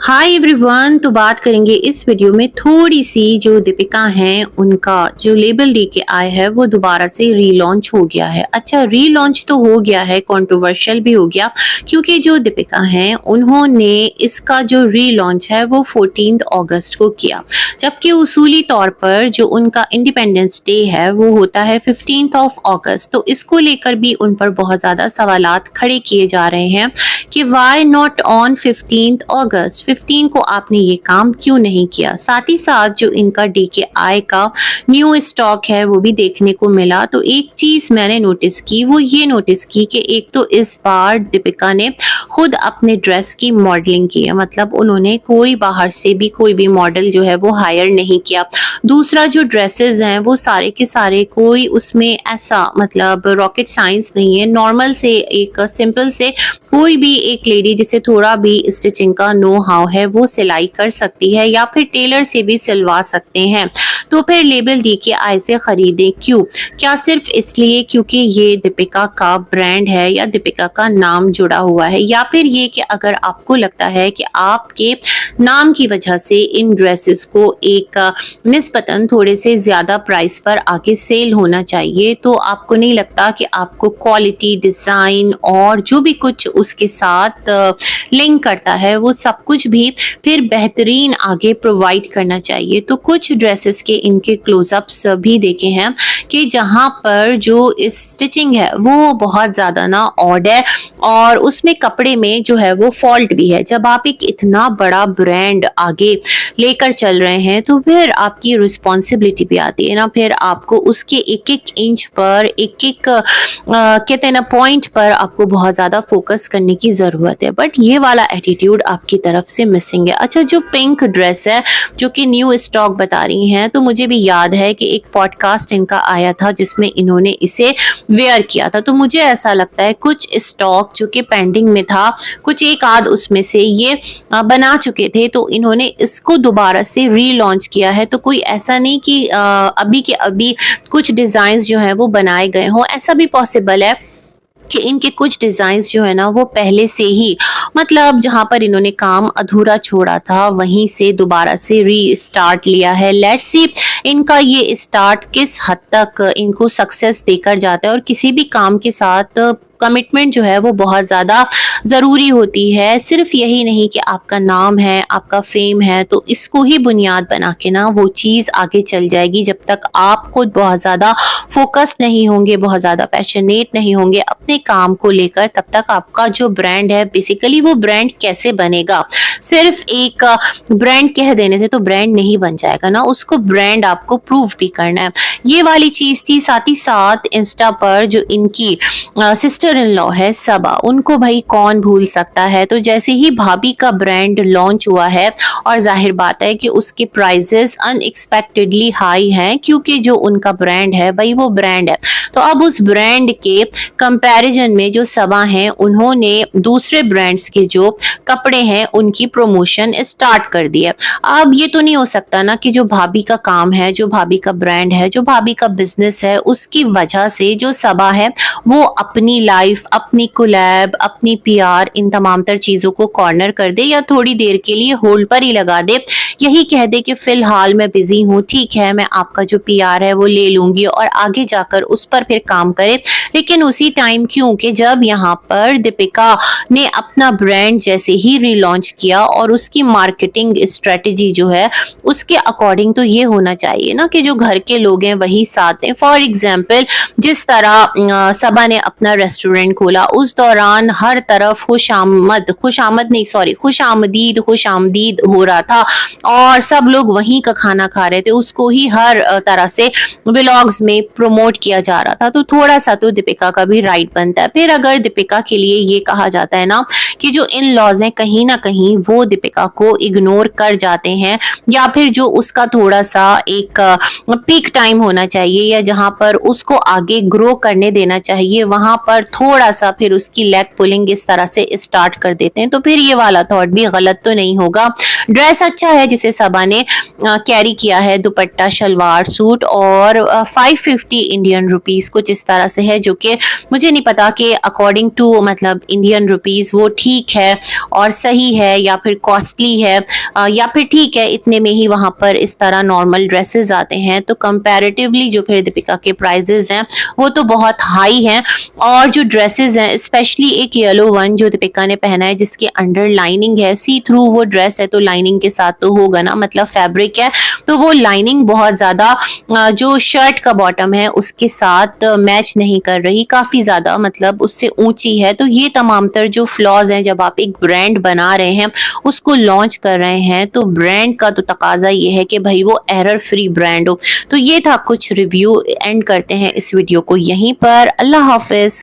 Hi everyone. तो बात करेंगे इस वीडियो में थोड़ी सी जो दीपिका हैं उनका जो लेबल डी के आए है वो दोबारा से रीलॉन्च हो गया है। अच्छा, रीलॉन्च तो हो गया है, कंट्रोवर्शियल भी हो गया क्योंकि जो दीपिका हैं उन्होंने इसका जो रीलॉन्च है वो 14 अगस्त को किया, जबकि उसूली तौर पर जो उनका इंडिपेंडेंस डे है वो होता है 15 अगस्त। तो इसको लेकर भी उन पर बहुत ज्यादा सवालात खड़े किए जा रहे हैं कि वाई नॉट ऑन 15 अगस्त, 15 को आपने ये काम क्यों नहीं किया। साथ ही साथ जो इनका DKI का न्यू स्टॉक है वो भी देखने को मिला। तो एक चीज मैंने नोटिस की, वो ये नोटिस की कि एक तो इस बार दीपिका ने खुद अपने ड्रेस की मॉडलिंग की है, मतलब उन्होंने कोई बाहर से भी कोई भी मॉडल जो है वो हायर नहीं किया। दूसरा, जो ड्रेसेस हैं वो सारे के सारे कोई उसमें ऐसा मतलब रॉकेट साइंस नहीं है, नॉर्मल से एक सिंपल से कोई भी एक लेडी जिसे थोड़ा भी स्टिचिंग का नो हाउ है वो सिलाई कर सकती है या फिर टेलर से भी सिलवा सकते हैं। तो फिर लेबल DKI से खरीदें क्यों? क्या सिर्फ इसलिए क्योंकि ये दीपिका का ब्रांड है या दीपिका का नाम जुड़ा हुआ है, या फिर ये कि अगर आपको लगता है कि आपके नाम की वजह से इन ड्रेसेस को एक निस्बतन थोड़े से ज्यादा प्राइस पर आके सेल होना चाहिए, तो आपको नहीं लगता कि आपको क्वालिटी, डिजाइन और जो भी कुछ उसके साथ लिंक करता है वो सब कुछ भी फिर बेहतरीन आगे प्रोवाइड करना चाहिए। तो कुछ ड्रेसेस के इनके क्लोजअप्स भी देखे हैं कि जहां पर जो स्टिचिंग है वो बहुत ज्यादा ना ऑड है और उसमें कपड़े में जो है वो फॉल्ट भी है। जब आप एक इतना बड़ा ब्रांड आगे लेकर चल रहे हैं तो फिर आपकी रिस्पॉन्सिबिलिटी भी आती है ना, फिर आपको उसके एक एक इंच पर एक एक कहते हैं ना पॉइंट पर आपको बहुत ज्यादा फोकस करने की जरूरत है। बट ये वाला एटीट्यूड आपकी तरफ से मिसिंग है। अच्छा, जो पिंक ड्रेस है जो कि न्यू स्टॉक बता रही हैं, तो मुझे भी याद है कि एक पॉडकास्ट इनका आया था जिसमें इन्होंने इसे वेयर किया था। तो मुझे ऐसा लगता है कुछ स्टॉक जो कि पेंडिंग में था, कुछ एक आध उसमें से ये बना चुके थे, तो इन्होंने इसको दोबारा से रीलॉन्च किया है। तो कोई ऐसा नहीं कि अभी के अभी कुछ डिजाइन जो है वो बनाए गए हों, ऐसा भी पॉसिबल है कि इनके कुछ डिजाइन्स जो है ना वो पहले से ही मतलब जहां पर इन्होंने काम अधूरा छोड़ा था वहीं से दोबारा से रीस्टार्ट लिया है। लेट्स सी इनका ये स्टार्ट किस हद तक इनको सक्सेस देकर जाता है। और किसी भी काम के साथ कमिटमेंट जो है वो बहुत ज़्यादा ज़रूरी होती है। सिर्फ यही नहीं कि आपका नाम है, आपका फेम है, तो इसको ही बुनियाद बना के ना वो चीज़ आगे चल जाएगी। जब तक आप खुद बहुत ज़्यादा फोकस नहीं होंगे, बहुत ज़्यादा पैशनेट नहीं होंगे अपने काम को लेकर, तब तक आपका जो ब्रांड है बेसिकली वो ब्रांड कैसे बनेगा। सिर्फ एक ब्रांड कह देने से तो ब्रांड नहीं बन जाएगा ना, उसको ब्रांड आपको प्रूव भी करना है। ये वाली चीज़ थी। साथ ही साथ इंस्टा पर जो इनकी सिस्टर इन लॉ है सबा, उनको भाई कौन भूल सकता है। तो जैसे ही भाभी का ब्रांड लॉन्च हुआ है और जाहिर बात है कि उसके प्राइजेस अनएक्सपेक्टेडली हाई हैं क्योंकि जो उनका ब्रांड है भाई वो ब्रांड है। तो अब उस ब्रांड के कंपैरिजन में जो सबा हैं उन्होंने दूसरे ब्रांड्स के जो कपड़े हैं उनकी प्रमोशन स्टार्ट कर दी है। अब ये तो नहीं हो सकता ना कि जो भाभी का काम है, जो भाभी का ब्रांड है, जो भाभी का बिजनेस है, उसकी वजह से जो सबा है वो अपनी लाइफ, अपनी कोलैब, अपनी PR, इन तमाम तर चीजों को कॉर्नर कर दे या थोड़ी देर के लिए होल्ड पर ही लगा दे। यही कह दे कि फिलहाल मैं बिजी हूँ, ठीक है मैं आपका जो PR है वो ले लूंगी और आगे जाकर उस पर फिर काम करे। लेकिन उसी टाइम क्योंकि जब यहाँ पर दीपिका ने अपना ब्रांड जैसे ही रीलॉन्च किया और उसकी मार्केटिंग स्ट्रेटेजी जो है उसके अकॉर्डिंग तो ये होना चाहिए ना कि जो घर के लोग हैं वही साथ दें। फॉर एग्जाम्पल जिस तरह सबा ने अपना रेस्टोरेंट खोला उस दौरान हर तरफ खुशामदीद हो रहा था और सब लोग वहीं का खाना खा रहे थे, उसको ही हर तरह से व्लॉग्स में प्रमोट किया जा रहा था। तो थोड़ा सा तो दीपिका का भी राइट बनता है। फिर अगर दीपिका के लिए ये कहा जाता है ना कि जो इन लॉज हैं कहीं ना कहीं वो दीपिका को इग्नोर कर जाते हैं, या फिर जो उसका थोड़ा सा एक पीक टाइम होना चाहिए या जहां पर उसको आगे ग्रो करने देना चाहिए वहां पर थोड़ा सा फिर उसकी लेग पुलिंग इस तरह से स्टार्ट कर देते हैं, तो फिर ये वाला थॉट भी गलत तो नहीं होगा। ड्रेस अच्छा है जिसे सबा ने कैरी किया है, दुपट्टा शलवार सूट, और 550 इंडियन रुपीस कुछ इस तरह से है, जो कि मुझे नहीं पता कि अकॉर्डिंग टू मतलब इंडियन रुपीस वो ठीक है और सही है या फिर कॉस्टली है, या फिर ठीक है इतने में ही वहां पर इस तरह नॉर्मल ड्रेसेस आते हैं। तो कंपैरेटिवली जो फिर दीपिका के प्राइजेस हैं वो तो बहुत हाई हैं, और जो ड्रेसेस हैं स्पेशली एक येलो वन जो दीपिका ने पहना है जिसके अंडर लाइनिंग है, सी थ्रू वो ड्रेस है तो लाइनिंग के साथ तो होगा ना, मतलब फैब्रिक है तो वो लाइनिंग बहुत ज्यादा जो शर्ट का बॉटम है उसके साथ मैच नहीं कर रही, काफी ज्यादा मतलब उससे ऊंची है। तो ये तमाम तर जो फ्लॉज हैं जब आप एक ब्रांड बना रहे हैं उसको लॉन्च कर रहे हैं, तो ब्रांड का तो तकाजा ये है कि भाई वो एरर फ्री ब्रांड हो। तो ये था कुछ रिव्यू, एंड करते हैं इस वीडियो को यहीं पर। अल्लाह हाफिज।